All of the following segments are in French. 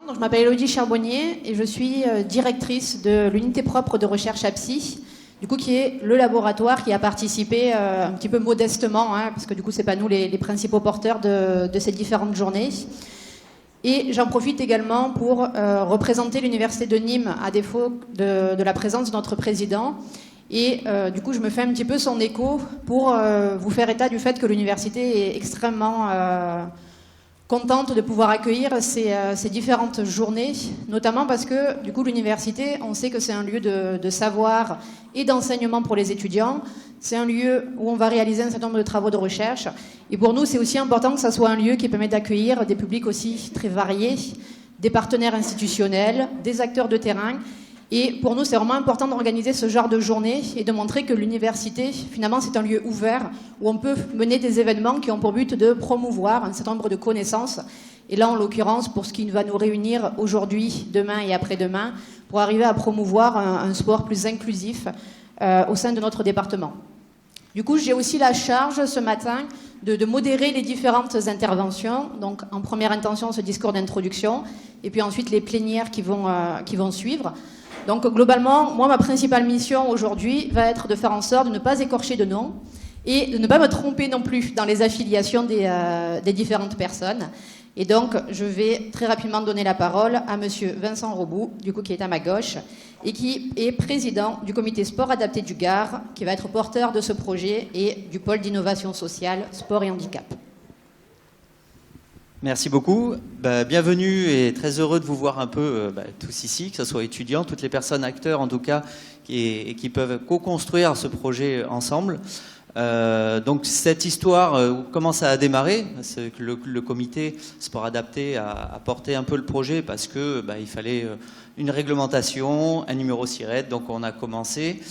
Donc, je m'appelle Élodie Charbonnier et je suis directrice de l'unité propre de recherche APSI, du coup, qui est le laboratoire qui a participé un petit peu modestement, hein, parce que du coup, c'est pas nous les principaux porteurs de ces différentes journées. Et j'en profite également pour représenter l'université de Nîmes à défaut de la présence de notre président. Et du coup, je me fais un petit peu son écho pour vous faire état du fait que l'université est extrêmement contente de pouvoir accueillir ces différentes journées, notamment parce que du coup, l'université, on sait que c'est un lieu de savoir et d'enseignement pour les étudiants. C'est un lieu où on va réaliser un certain nombre de travaux de recherche. Et pour nous, c'est aussi important que ça soit un lieu qui permet d'accueillir des publics aussi très variés, des partenaires institutionnels, des acteurs de terrain. Et pour nous, c'est vraiment important d'organiser ce genre de journée et de montrer que l'université, finalement, c'est un lieu ouvert où on peut mener des événements qui ont pour but de promouvoir un certain nombre de connaissances. Et là, en l'occurrence, pour ce qui va nous réunir aujourd'hui, demain et après-demain, pour arriver à promouvoir un sport plus inclusif au sein de notre département. Du coup, j'ai aussi la charge ce matin de modérer les différentes interventions. Donc, en première intention, ce discours d'introduction, et puis ensuite les plénières qui vont suivre. Donc, globalement, moi, ma principale mission aujourd'hui va être de faire en sorte de ne pas écorcher de nom et de ne pas me tromper non plus dans les affiliations des différentes personnes. Et donc, je vais très rapidement donner la parole à monsieur Vincent Robout, du coup, qui est à ma gauche, et qui est président du comité sport adapté du Gard, qui va être porteur de ce projet et du pôle d'innovation sociale, sport et handicap. Merci beaucoup. Bienvenue et très heureux de vous voir un peu tous ici, que ce soit étudiants, toutes les personnes acteurs en tout cas, qui peuvent co-construire ce projet ensemble. Donc cette histoire, comment ça a démarré? C'est que le comité sport adapté a porté un peu le projet parce que il fallait une réglementation, un numéro SIRET, donc on a commencé.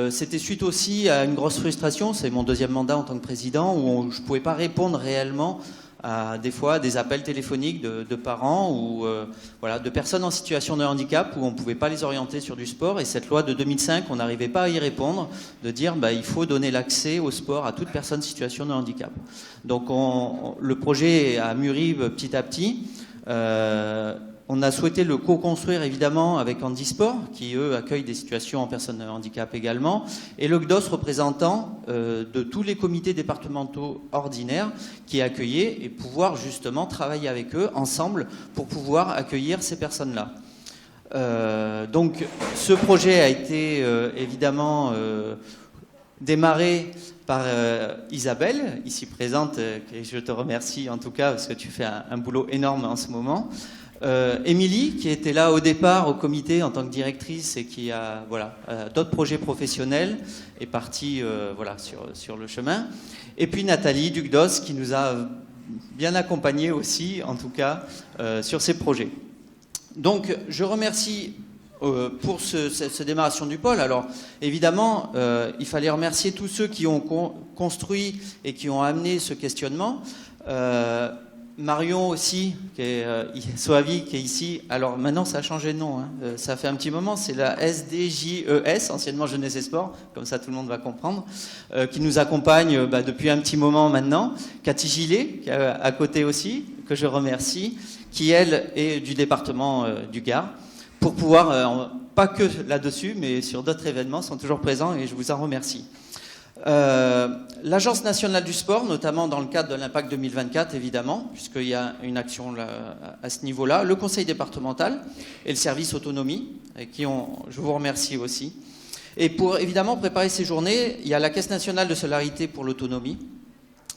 C'était suite aussi à une grosse frustration, c'est mon deuxième mandat en tant que président, où je ne pouvais pas répondre réellement à des fois des appels téléphoniques de parents ou de personnes en situation de handicap où on ne pouvait pas les orienter sur du sport. Et cette loi de 2005, on n'arrivait pas à y répondre, de dire il faut donner l'accès au sport à toute personne en situation de handicap. Donc le projet a mûri petit à petit. On a souhaité le co-construire évidemment avec Handisport, qui eux accueillent des situations en personnes handicap également, et le GDOS représentant de tous les comités départementaux ordinaires qui accueillaient et pouvoir justement travailler avec eux ensemble pour pouvoir accueillir ces personnes-là. Donc ce projet a été évidemment démarré par Isabelle, ici présente, et je te remercie en tout cas parce que tu fais un boulot énorme en ce moment. Émilie, qui était là au départ au comité en tant que directrice et qui a d'autres projets professionnels, est partie sur le chemin. Et puis Nathalie Ducdos, qui nous a bien accompagnés aussi, en tout cas, sur ces projets. Donc, je remercie pour cette démarration du pôle. Alors, évidemment, il fallait remercier tous ceux qui ont construit et qui ont amené ce questionnement. Marion aussi, qui est Soavi, qui est ici. Alors maintenant, ça a changé de nom. Ça fait un petit moment. C'est la SDJES, anciennement Jeunesse et Sport, comme ça tout le monde va comprendre, qui nous accompagne depuis un petit moment maintenant. Cathy Gillet, qui est à côté aussi, que je remercie, qui elle est du département du Gard, pour pouvoir, pas que là-dessus, mais sur d'autres événements, sont toujours présents et je vous en remercie. L'Agence nationale du sport, notamment dans le cadre de l'Impact 2024, évidemment, puisqu'il y a une action là, à ce niveau-là, le conseil départemental et le service autonomie, avec qui je vous remercie aussi. Et pour évidemment préparer ces journées, il y a la Caisse nationale de solidarité pour l'autonomie,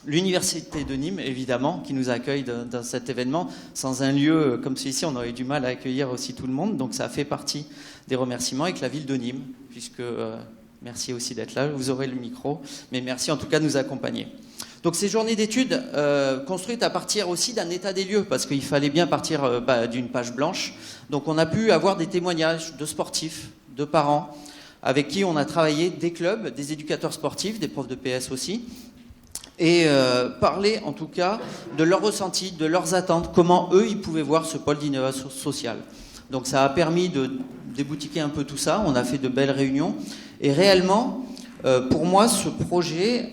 l'Université de Nîmes, évidemment, qui nous accueille dans cet événement. Sans un lieu comme celui-ci, on aurait eu du mal à accueillir aussi tout le monde, donc ça fait partie des remerciements, avec la ville de Nîmes, puisque... merci aussi d'être là, vous aurez le micro, mais merci en tout cas de nous accompagner. Donc ces journées d'études construites à partir aussi d'un état des lieux, parce qu'il fallait bien partir d'une page blanche. Donc on a pu avoir des témoignages de sportifs, de parents, avec qui on a travaillé, des clubs, des éducateurs sportifs, des profs de PS aussi, et parler en tout cas de leurs ressentis, de leurs attentes, comment eux ils pouvaient voir ce pôle d'innovation sociale. Donc ça a permis de déboutiquer un peu tout ça, on a fait de belles réunions, et réellement, Pour moi, ce projet,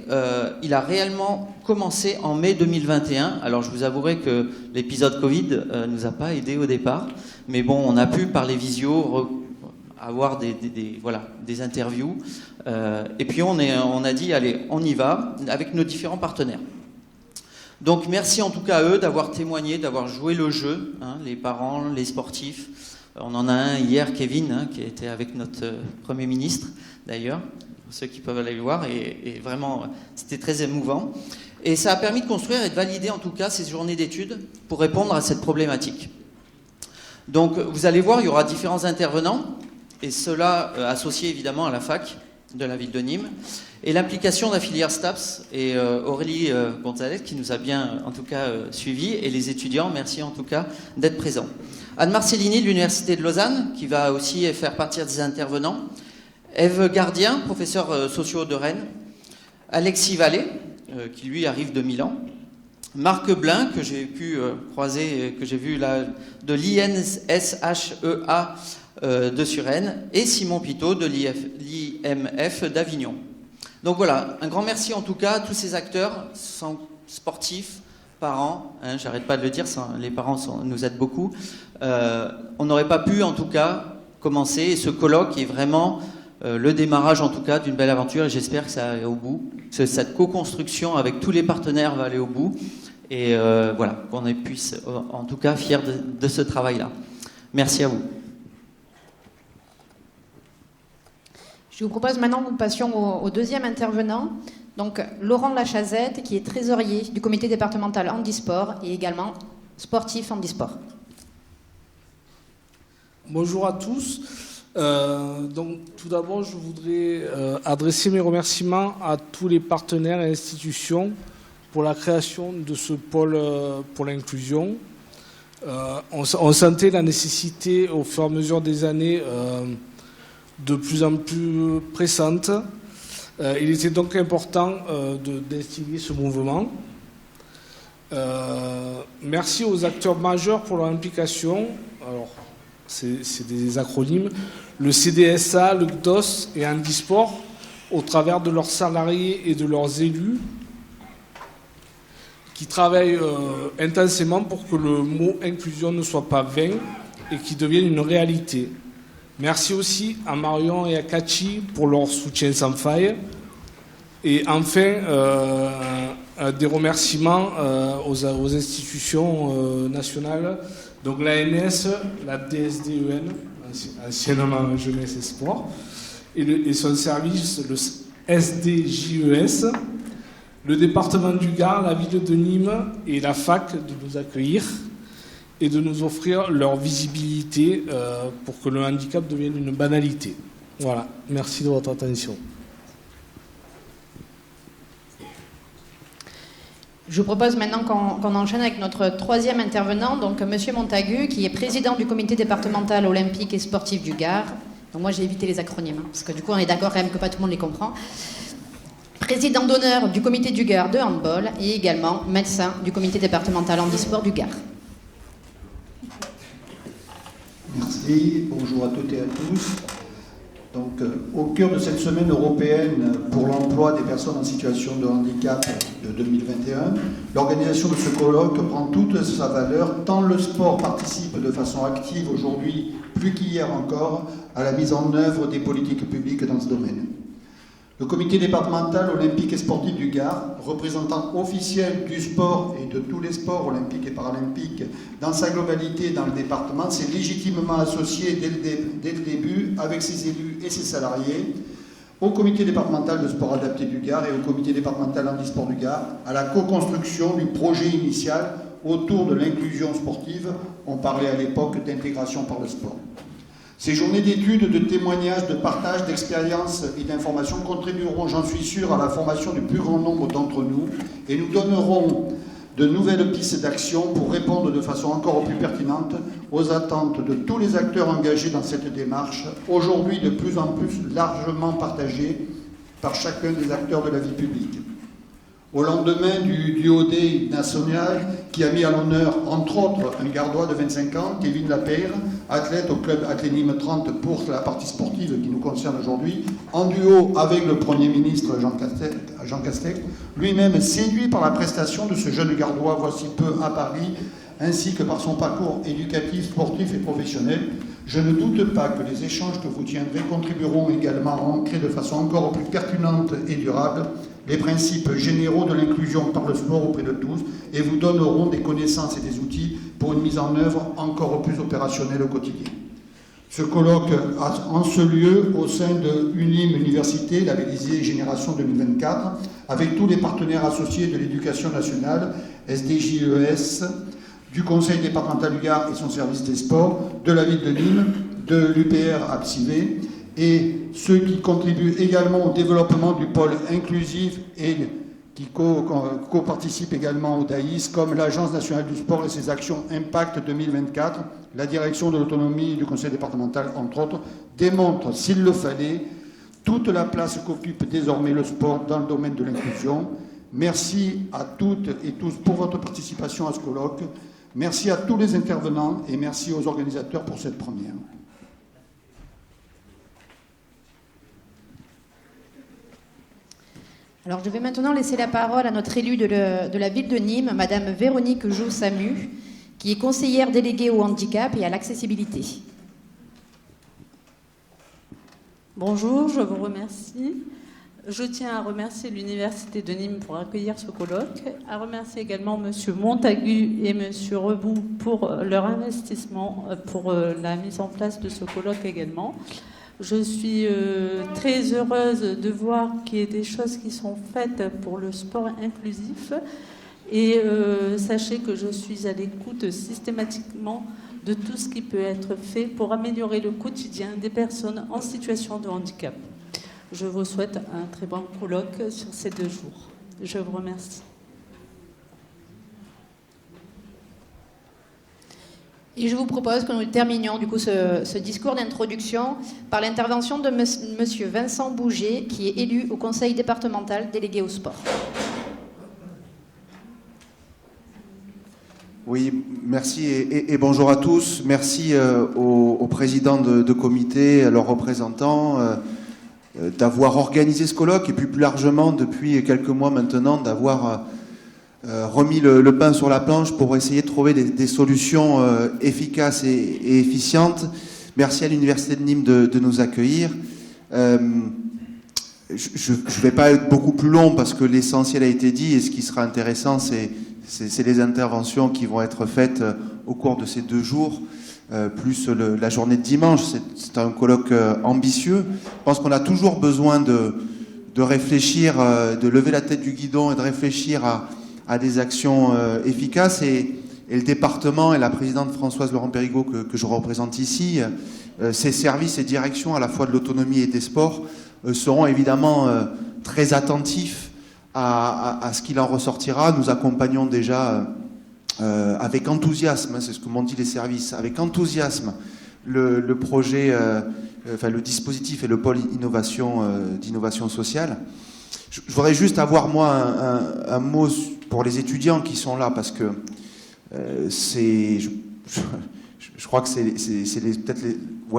il a réellement commencé en mai 2021. Alors, je vous avouerai que l'épisode Covid nous a pas aidé au départ. Mais bon, on a pu, par les visios, avoir des interviews. Et puis, on a dit, allez, on y va, avec nos différents partenaires. Donc, merci en tout cas à eux d'avoir témoigné, d'avoir joué le jeu, hein, les parents, les sportifs. On en a un hier, Kevin, hein, qui était avec notre Premier ministre, d'ailleurs. Ceux qui peuvent aller le voir, et vraiment, c'était très émouvant. Et ça a permis de construire et de valider, en tout cas, ces journées d'études pour répondre à cette problématique. Donc, vous allez voir, il y aura différents intervenants, et ceux-là associés évidemment à la fac de la ville de Nîmes, et l'implication de la filière STAPS, et Aurélie Gonzalez, qui nous a bien, en tout cas, suivis, et les étudiants, merci en tout cas d'être présents. Anne Marcellini de l'Université de Lausanne, qui va aussi faire partie des intervenants, Ève Gardien, professeur sociaux de Rennes, Alexis Vallée, qui lui arrive de Milan, Marc Blin, que j'ai pu croiser, que j'ai vu là, de l'INSHEA de Suresnes, et Simon Pitot de l'IMF d'Avignon. Donc voilà, un grand merci en tout cas à tous ces acteurs, sportifs, parents, hein, j'arrête pas de le dire, les parents nous aident beaucoup. On n'aurait pas pu en tout cas commencer, et ce colloque est vraiment le démarrage en tout cas d'une belle aventure, et j'espère que ça va aller au bout. Cette co-construction avec tous les partenaires va aller au bout, et voilà, qu'on puisse en tout cas fiers de ce travail-là. Merci à vous. Je vous propose maintenant que nous passions au deuxième intervenant, donc Laurent Lachazette, qui est trésorier du comité départemental handisport et également sportif handisport. Bonjour à tous. Donc, tout d'abord, je voudrais adresser mes remerciements à tous les partenaires et institutions pour la création de ce pôle pour l'inclusion. On sentait la nécessité, au fur et à mesure des années, de plus en plus pressante. Il était donc important d'instiller ce mouvement. Merci aux acteurs majeurs pour leur implication. Alors, c'est des acronymes. Le CDSA, le CDOS et Handisport, au travers de leurs salariés et de leurs élus, qui travaillent intensément pour que le mot inclusion ne soit pas vain et qu'il devienne une réalité. Merci aussi à Marion et à Cathy pour leur soutien sans faille. Et enfin, des remerciements aux institutions nationales, donc l'ANS, la DSDEN, anciennement Jeunesse et Sport, et son service, le SDJES, le département du Gard, la ville de Nîmes et la fac de nous accueillir et de nous offrir leur visibilité pour que le handicap devienne une banalité. Voilà, merci de votre attention. Je vous propose maintenant qu'on enchaîne avec notre troisième intervenant, donc Monsieur Montagu, qui est président du comité départemental olympique et sportif du Gard. Donc moi j'ai évité les acronymes, parce que du coup on est d'accord quand même que pas tout le monde les comprend. Président d'honneur du comité du Gard de handball et également médecin du comité départemental handisport du Gard. Merci, bonjour à toutes et à tous. Donc, au cœur de cette semaine européenne pour l'emploi des personnes en situation de handicap de 2021, l'organisation de ce colloque prend toute sa valeur, tant le sport participe de façon active aujourd'hui, plus qu'hier encore, à la mise en œuvre des politiques publiques dans ce domaine. Le comité départemental olympique et sportif du Gard, représentant officiel du sport et de tous les sports olympiques et paralympiques dans sa globalité dans le département, s'est légitimement associé dès le début avec ses élus et ses salariés au comité départemental de sport adapté du Gard et au comité départemental handisport du Gard à la co-construction du projet initial autour de l'inclusion sportive. On parlait à l'époque d'intégration par le sport. Ces journées d'études, de témoignages, de partage d'expériences et d'informations contribueront, j'en suis sûr, à la formation du plus grand nombre d'entre nous et nous donneront de nouvelles pistes d'action pour répondre de façon encore plus pertinente aux attentes de tous les acteurs engagés dans cette démarche, aujourd'hui de plus en plus largement partagée par chacun des acteurs de la vie publique. Au lendemain du Haut Day national qui a mis à l'honneur, entre autres, un gardois de 25 ans, Kevin Lapeyre, athlète au club Athénime 30 pour la partie sportive qui nous concerne aujourd'hui, en duo avec le Premier ministre Jean Castex, lui-même séduit par la prestation de ce jeune gardois voici peu à Paris, ainsi que par son parcours éducatif, sportif et professionnel. Je ne doute pas que les échanges que vous tiendrez contribueront également à ancrer de façon encore plus pertinente et durable les principes généraux de l'inclusion par le sport auprès de tous et vous donneront des connaissances et des outils pour une mise en œuvre encore plus opérationnelle au quotidien. Ce colloque a en ce lieu au sein de UNIM Université, labellisé Génération 2024, avec tous les partenaires associés de l'éducation nationale, SDJES, du Conseil départemental du Gard et son service des sports, de la ville de Nîmes, de l'UPR Abcivé, et ceux qui contribuent également au développement du pôle inclusif et qui co-participent également au DAIS, comme l'Agence nationale du sport et ses actions Impact 2024, la direction de l'autonomie du conseil départemental, entre autres, démontrent, s'il le fallait, toute la place qu'occupe désormais le sport dans le domaine de l'inclusion. Merci à toutes et tous pour votre participation à ce colloque. Merci à tous les intervenants et merci aux organisateurs pour cette première. Alors, je vais maintenant laisser la parole à notre élue de la ville de Nîmes, Madame Véronique Jou-Samu, qui est conseillère déléguée au handicap et à l'accessibilité. Bonjour, je vous remercie. Je tiens à remercier l'Université de Nîmes pour accueillir ce colloque, à remercier également M. Montagu et M. Rebout pour leur investissement pour la mise en place de ce colloque également. Je suis très heureuse de voir qu'il y a des choses qui sont faites pour le sport inclusif et sachez que je suis à l'écoute systématiquement de tout ce qui peut être fait pour améliorer le quotidien des personnes en situation de handicap. Je vous souhaite un très bon colloque sur ces 2 jours. Je vous remercie. Et je vous propose que nous terminions du coup ce discours d'introduction par l'intervention de Monsieur Vincent Bouget, qui est élu au conseil départemental délégué au sport. Oui, merci et bonjour à tous. Merci aux présidents de comité, à leurs représentants d'avoir organisé ce colloque et puis plus largement depuis quelques mois maintenant d'avoir remis le pain sur la planche pour essayer de trouver des solutions efficaces et efficientes. Merci à l'Université de Nîmes de nous accueillir. Je ne vais pas être beaucoup plus long parce que l'essentiel a été dit et ce qui sera intéressant, c'est les interventions qui vont être faites au cours de ces 2 jours, plus la journée de dimanche. C'est un colloque ambitieux. Je pense qu'on a toujours besoin de réfléchir, de lever la tête du guidon et de réfléchir à des actions efficaces. Et le département et la présidente Françoise Laurent-Périgot que je représente ici, ses services et directions à la fois de l'autonomie et des sports seront évidemment très attentifs à ce qu'il en ressortira. Nous accompagnons déjà avec enthousiasme, c'est ce que m'ont dit les services, avec enthousiasme le projet, le dispositif et le pôle d'innovation sociale. Je voudrais juste avoir moi un mot pour les étudiants qui sont là, parce que je crois que c'est peut-être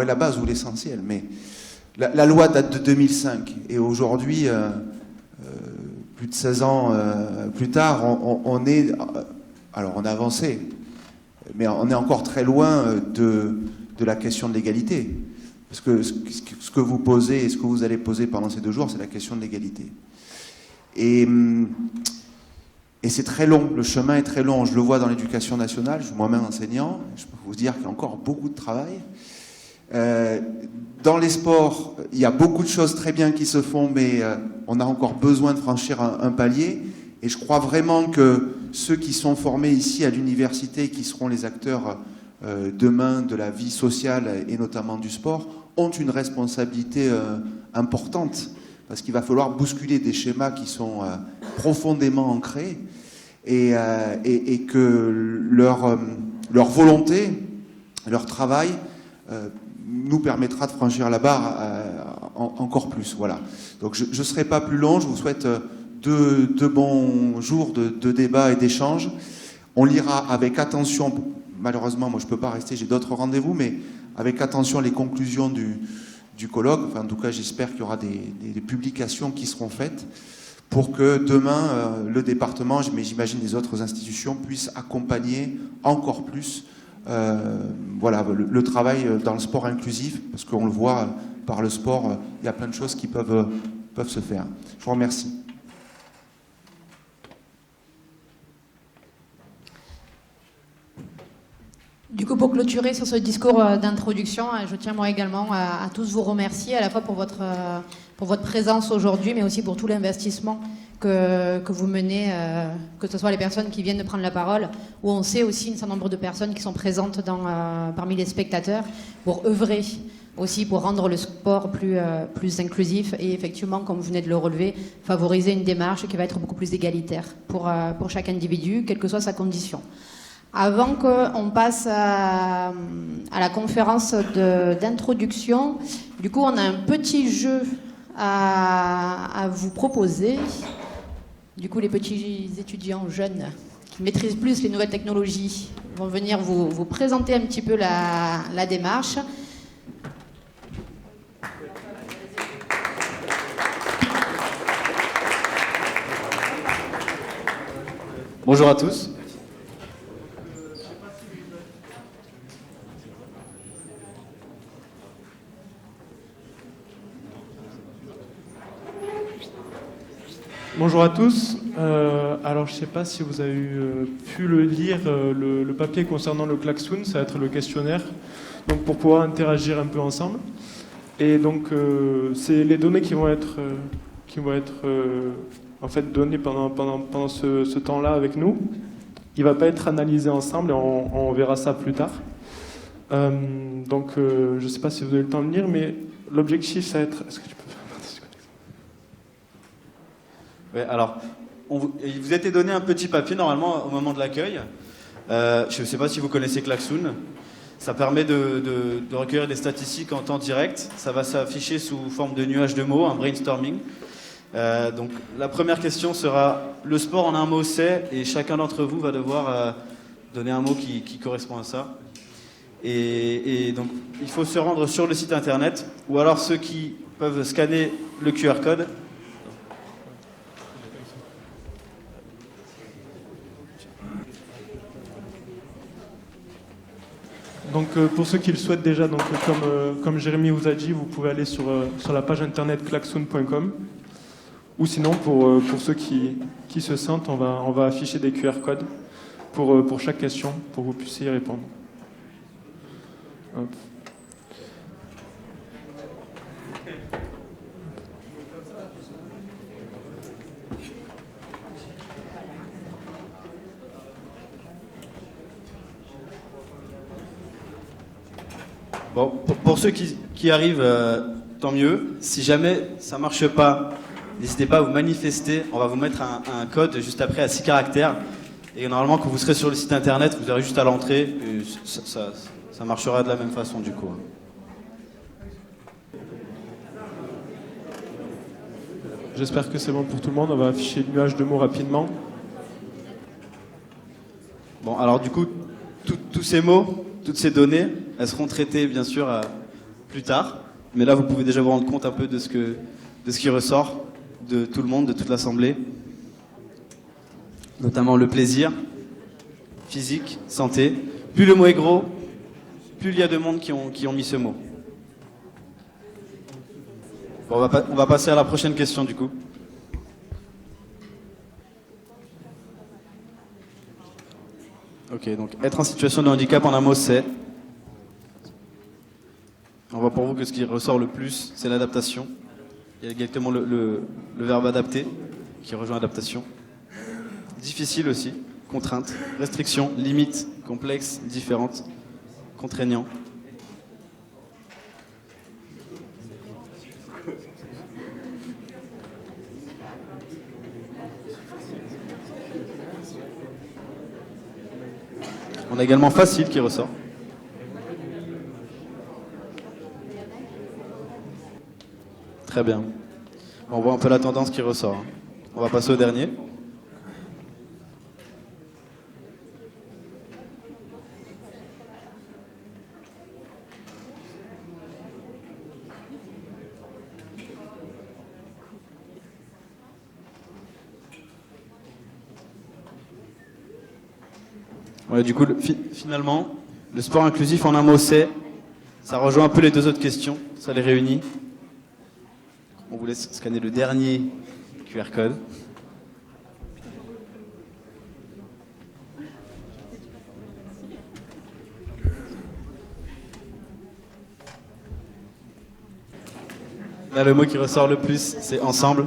la base ou l'essentiel, mais la loi date de 2005 et aujourd'hui, plus de 16 ans plus tard, on a avancé, mais on est encore très loin de la question de l'égalité. Parce que ce que vous posez et ce que vous allez poser pendant ces 2 jours, c'est la question de l'égalité. Et c'est très long, le chemin est très long. Je le vois dans l'éducation nationale, je suis moi-même enseignant, je peux vous dire qu'il y a encore beaucoup de travail. Dans les sports, il y a beaucoup de choses très bien qui se font, mais on a encore besoin de franchir un palier. Et je crois vraiment que ceux qui sont formés ici à l'université, qui seront les acteurs demain de la vie sociale et notamment du sport, ont une responsabilité importante, parce qu'il va falloir bousculer des schémas qui sont profondément ancrés et que leur volonté, leur travail nous permettra de franchir la barre encore plus. Voilà. Donc je ne serai pas plus long, je vous souhaite deux bons jours de débat et d'échange. On lira avec attention, malheureusement moi je ne peux pas rester, j'ai d'autres rendez-vous, mais avec attention les conclusions du colloque. Enfin, en tout cas j'espère qu'il y aura des publications qui seront faites pour que demain le département, mais j'imagine les autres institutions, puissent accompagner encore plus voilà, le travail dans le sport inclusif, parce qu'on le voit par le sport, il y a plein de choses qui peuvent se faire. Je vous remercie. Du coup, pour clôturer sur ce discours d'introduction, je tiens moi également à tous vous remercier, à la fois pour votre présence aujourd'hui, mais aussi pour tout l'investissement que vous menez, que ce soit les personnes qui viennent de prendre la parole, ou on sait aussi un certain nombre de personnes qui sont présentes parmi les spectateurs, pour œuvrer aussi pour rendre le sport plus inclusif et effectivement, comme vous venez de le relever, favoriser une démarche qui va être beaucoup plus égalitaire pour chaque individu, quelle que soit sa condition. Avant qu'on passe à la conférence d'introduction, du coup, on a un petit jeu à vous proposer. Du coup, les petits étudiants jeunes qui maîtrisent plus les nouvelles technologies vont venir vous présenter un petit peu la démarche. Bonjour à tous. Bonjour à tous. Alors, je ne sais pas si vous avez pu le lire, le papier concernant le klaxon, ça va être le questionnaire, donc pour pouvoir interagir un peu ensemble. Et donc, c'est les données qui vont être en fait données pendant ce temps-là avec nous. Il ne va pas être analysé ensemble et on verra ça plus tard. Donc, je ne sais pas si vous avez le temps de lire, mais l'objectif, ça va être... Est-ce que tu peux... Ouais, alors, il vous a été donné un petit papier normalement au moment de l'accueil. Je ne sais pas si vous connaissez Klaxoon. Ça permet de recueillir des statistiques en temps direct. Ça va s'afficher sous forme de nuage de mots, un brainstorming. Donc, la première question sera le sport en un mot c'est, et chacun d'entre vous va devoir donner un mot qui correspond à ça. Et donc, il faut se rendre sur le site internet, ou alors ceux qui peuvent scanner le QR code. Donc pour ceux qui le souhaitent déjà, donc, comme Jérémy vous a dit, vous pouvez aller sur la page internet klaxon.com, ou sinon pour ceux qui se sentent, on va afficher des QR codes pour chaque question, pour que vous puissiez y répondre. Hop. Bon, pour ceux qui arrivent, tant mieux. Si jamais ça ne marche pas, n'hésitez pas à vous manifester. On va vous mettre un code juste après à 6 caractères. Et normalement, quand vous serez sur le site internet, vous aurez juste à l'entrée. Et ça marchera de la même façon du coup. J'espère que c'est bon pour tout le monde. On va afficher le nuage de mots rapidement. Bon, alors du coup, tous ces mots, toutes ces données, elles seront traitées bien sûr plus tard. Mais là, vous pouvez déjà vous rendre compte un peu de ce qui ressort de tout le monde, de toute l'Assemblée. Notamment le plaisir, physique, santé. Plus le mot est gros, plus il y a de monde qui ont mis ce mot. Bon, on va passer à la prochaine question du coup. Ok, donc être en situation de handicap en un mot c'est... On voit pour vous que ce qui ressort le plus, c'est l'adaptation. Il y a exactement le verbe adapter qui rejoint adaptation. Difficile aussi, contrainte, restriction, limite, complexe, différente, contraignant. On a également facile qui ressort. Très bien. On voit un peu la tendance qui ressort. On va passer au dernier. Ouais, du coup, finalement, le sport inclusif en un mot, ça rejoint un peu les deux autres questions, ça les réunit. On vous laisse scanner le dernier QR code. Là, le mot qui ressort le plus, c'est ensemble.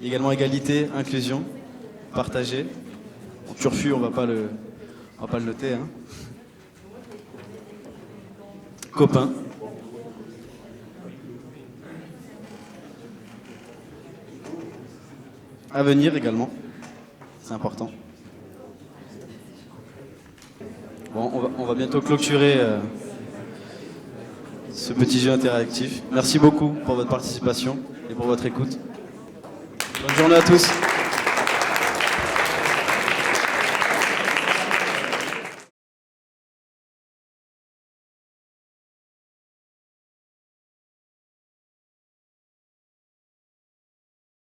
Également égalité, inclusion, partager. Bon, turfu, on va pas le noter. Hein. Copain. Avenir également. C'est important. Bon, on va bientôt clôturer ce petit jeu interactif. Merci beaucoup pour votre participation et pour votre écoute. Bonne journée à tous.